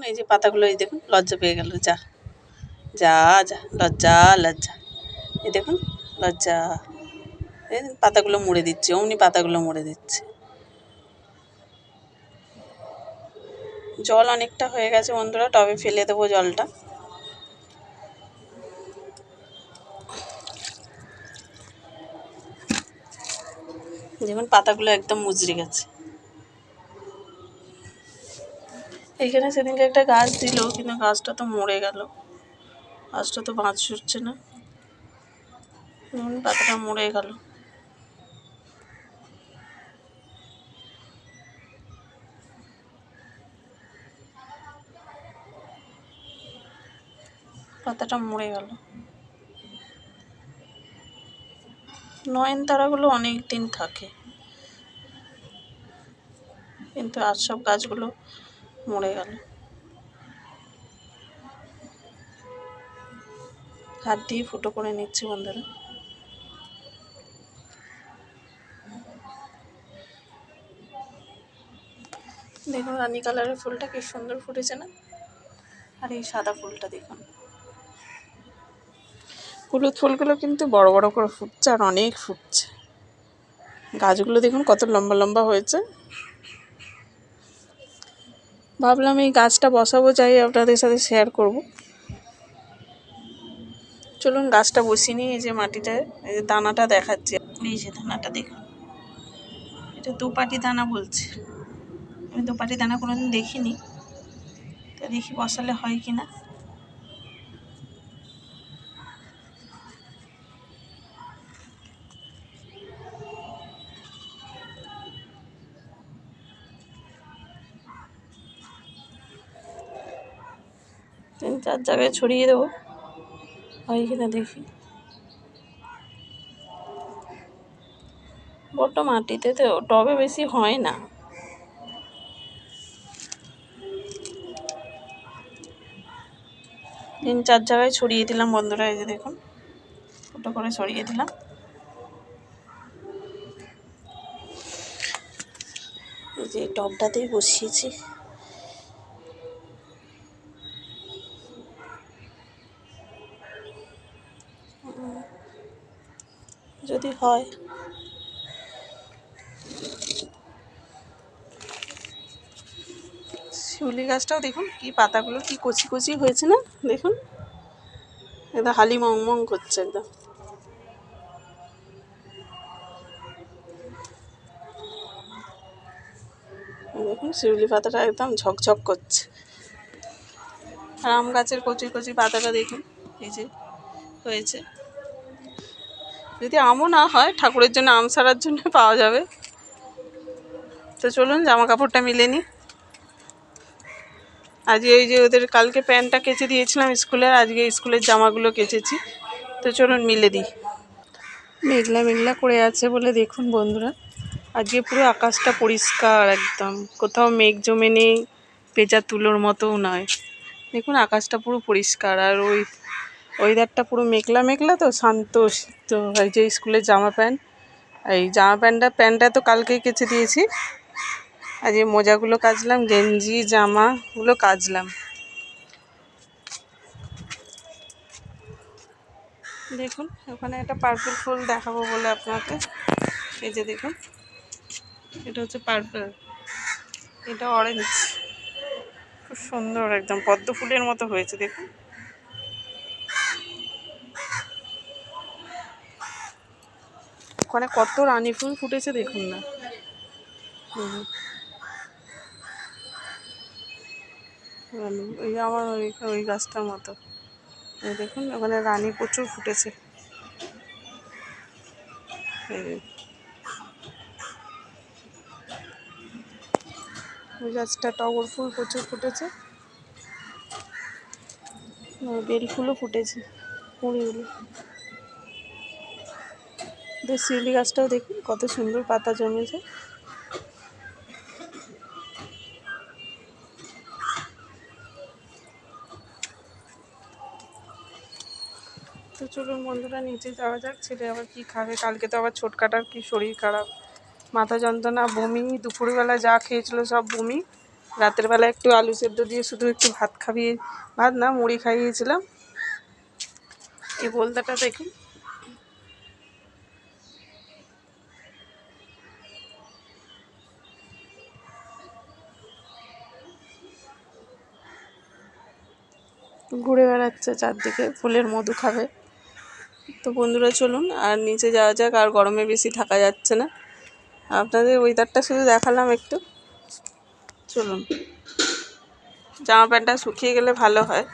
দেখুন এই যে পাতাগুলো, এই দেখুন লজ্জা পেয়ে গেল, যা যা যা লজ্জা লজ্জা, এই দেখুন লজ্জা। এই পাতাগুলো মুড়ে দিচ্ছে, অমনি পাতাগুলো মুড়ে দিচ্ছে। জল অনেকটা হয়ে গেছে বন্ধুরা, টবে ফেলে দেবো জলটা। দেখুন পাতাগুলো একদম মুচড়ে গেছে। এইখানে সেদিনকে একটা গাছ দিল, কিন্তু গাছটা তো মরে গেল, গাছটা তো বাঁচ ছুটছে না। দেখুন পাতাটা মরে গেল। পাতাটা মরে গেল। নয়নতারাগুলো অনেক দিন থাকে, কিন্তু আর সব গাছগুলো মরে গেল। হাত দিয়ে ফুটো করে নিচ্ছি বন্ধুরা। দেখুন রানী কালারের ফুলটা কি সুন্দর ফুটেছে না? আর এই সাদা ফুলটা দেখুন, হলুদ ফুলগুলো কিন্তু বড় বড় করে ফুটছে, আর অনেক ফুটছে। গাছগুলো দেখুন কত লম্বা লম্বা হয়েছে। ভাবলাম এই গাছটা বসাবো, চাই আপনাদের সাথে শেয়ার করব। চলুন গাছটা বসিয়ে নিই। এই যে মাটিটায় এই যে দানাটা দেখাচ্ছে, এই যে দানাটা দেখুন, এটা দুপাটি দানা বলছে। আমি দুপাটি দানা কোনোদিন দেখিনি, তো দেখি বসালে হয় কি না। তিন চার জায়গায় ছড়িয়ে দেবো, হয় কি না দেখি। বড্ড মাটিতে তো টবে বেশি হয় না। তিন চার জায়গায় ছড়িয়ে দিলাম বন্ধুরা, এই যে দেখুন ফুটো করে ছড়িয়ে দিলাম। এই যে টবটাতেই বসিয়েছি। যদি হয়। শিউলি গাছটাও দেখুন কি পাতাগুলো কি কচি কচি হয়েছে না, দেখুন একদম হালি মং মং করছে একদম। দেখুন শিউলি পাতাটা একদম ঝকঝক করছে। আর আম গাছের কচি কচি পাতাটা দেখুন এই যে হয়েছে। যদি আমও না হয়, ঠাকুরের জন্য আম ছাড়ার জন্য পাওয়া যাবে। তো চলুন জামা কাপড়টা মিলে নিই। আজকে এই যে ওদের কালকে প্যান্টটা কেচে দিয়েছিলাম স্কুলের, আজকে স্কুলের জামাগুলো কেচেছি। তো চলুন মিলে দিই। মেঘলা মেঘলা করে আছে বলে দেখুন বন্ধুরা, আজকে পুরো আকাশটা পরিষ্কার একদম, কোথাও মেঘ জমে নেই, পেঁচা তুলোর মতোও নয়। দেখুন আকাশটা পুরো পরিষ্কার, আর ওই ওয়েদারটা পুরো মেঘলা মেঘলা, তো শান্ত তো। এই যে স্কুলের জামা প্যান্ট, এই জামা প্যান্টটা তো কালকেই কেচে দিয়েছি। আজ এই মোজাগুলো কাচলাম, গেঞ্জি জামাগুলো কাচলাম। দেখুন ওখানে একটা পার্পল ফুল দেখাবো বলে আপনাকে, এই যে দেখুন এটা হচ্ছে পার্পল, এটা অরেঞ্জ, খুব সুন্দর একদম পদ্ম ফুলের মতো হয়েছে দেখুন। ওখানে কত রানী ফুল ফুটেছে দেখুন না। ওই আমার ওই গাছটার মতো, এই দেখুন ওখানে রানী প্রচুর ফুটেছে। ওই গাছটা টগর ফুল প্রচুর ফুটেছে, বেল ফুলও ফুটেছে কুঁড়িগুলো। শিউলি গাছটাও দেখুন কত সুন্দর পাতা জমেছে। তো চলুন বন্ধুরা নিচে যাওয়া যাক, ছেলে আবার কি খাবে। কালকে তো আবার ছোটকাটার কি শরীর খারাপ, মাথা যন্ত্রণা, বমি, দুপুরবেলা যা খেয়েছিল সব বমি। রাতের বেলা একটু আলু সেদ্ধ দিয়ে শুধু একটু ভাত খাইয়ে, ভাত না মুড়ি খাইয়েছিলাম। এই বোলতাটা দেখুন, ঘুরে বেড়াচ্ছে চারদিকে, ফুলের মধু খাবে। তো বন্ধুরা চলুন আর নিচে যাওয়া যাক, আর গরমে বেশি থাকা যাচ্ছে না। আপনাদের ওয়েদারটা শুধু দেখালাম একটু। চলুন, জামা প্যান্টটা শুকিয়ে গেলে ভালো হয়।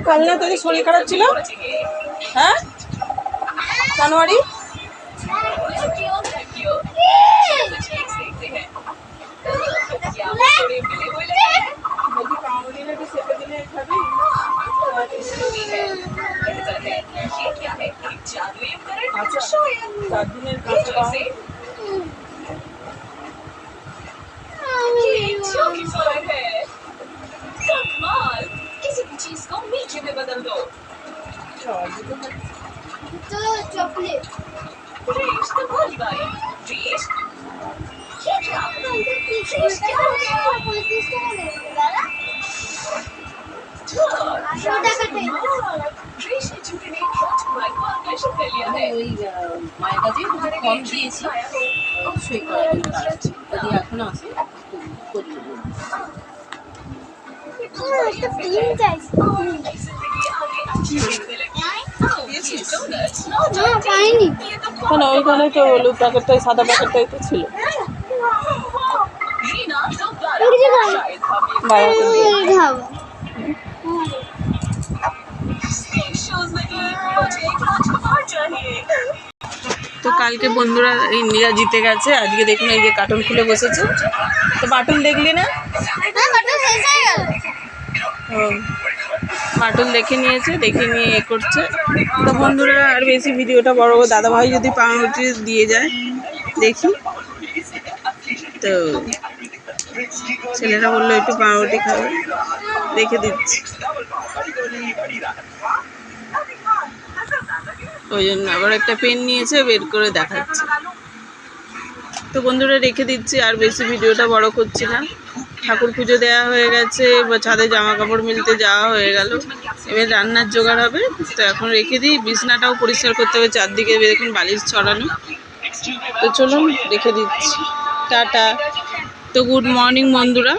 কাল না তোদের শরীর খারাপ ছিল? হ্যাঁ, জানুয়ারি किसी भी चीज को मीठे में बदल दो। तो चॉकलेट फ्रेश तो बोल भाई फ्रेश क्या क्या फ्रेश क्या हो गया फ्रेश क्या होने वाला छोटा कटे फ्रेश ने चुके ने हॉट माइक को ऑपरेशन कर लिया है ওই মায়ের কাছে খুব কম দিয়েছি অবশ্যই করার দরকার আছে যদি এখন আসে করতে কেন ওইখানে তো হলুদ প্যাকেটটাই, সাদা প্যাকেটটাই তো ছিল। তো কালকে বন্ধুরা ইন্ডিয়া জিতে গেছে, আজকে দেখুন এই যে কার্টুন খুলে বসেছে। তো বাটুল দেখলি না? বাটুল দেখে নিয়েছে, দেখে নিয়ে এ করছে। তো বন্ধুরা আর বেশি ভিডিওটা বড়, দাদাভাই যদি পাউরুটি দিয়ে যায় দেখি। তো ছেলেরা বললো একটু পাউরুটি খাবে, রেখে দিচ্ছি। ওই জন্য আবার একটা পেন নিয়েছে, বের করে দেখাচ্ছে। তো বন্ধুরা রেখে দিচ্ছি, আর বেশি ভিডিওটা বড় করছি না। ঠাকুর পুজো দেওয়া হয়ে গেছে, ছাদে জামা কাপড় মিলতে যাওয়া হয়ে গেল, এবার রান্নার জোগাড় হবে। তো এখন রেখে দিই, বিছনাটাও পরিষ্কার করতে হবে, চারদিকে দেখুন বালিশ ছড়ানো। তো চলুন রেখে দিচ্ছি, টাটা। তো গুড মর্নিং বন্ধুরা।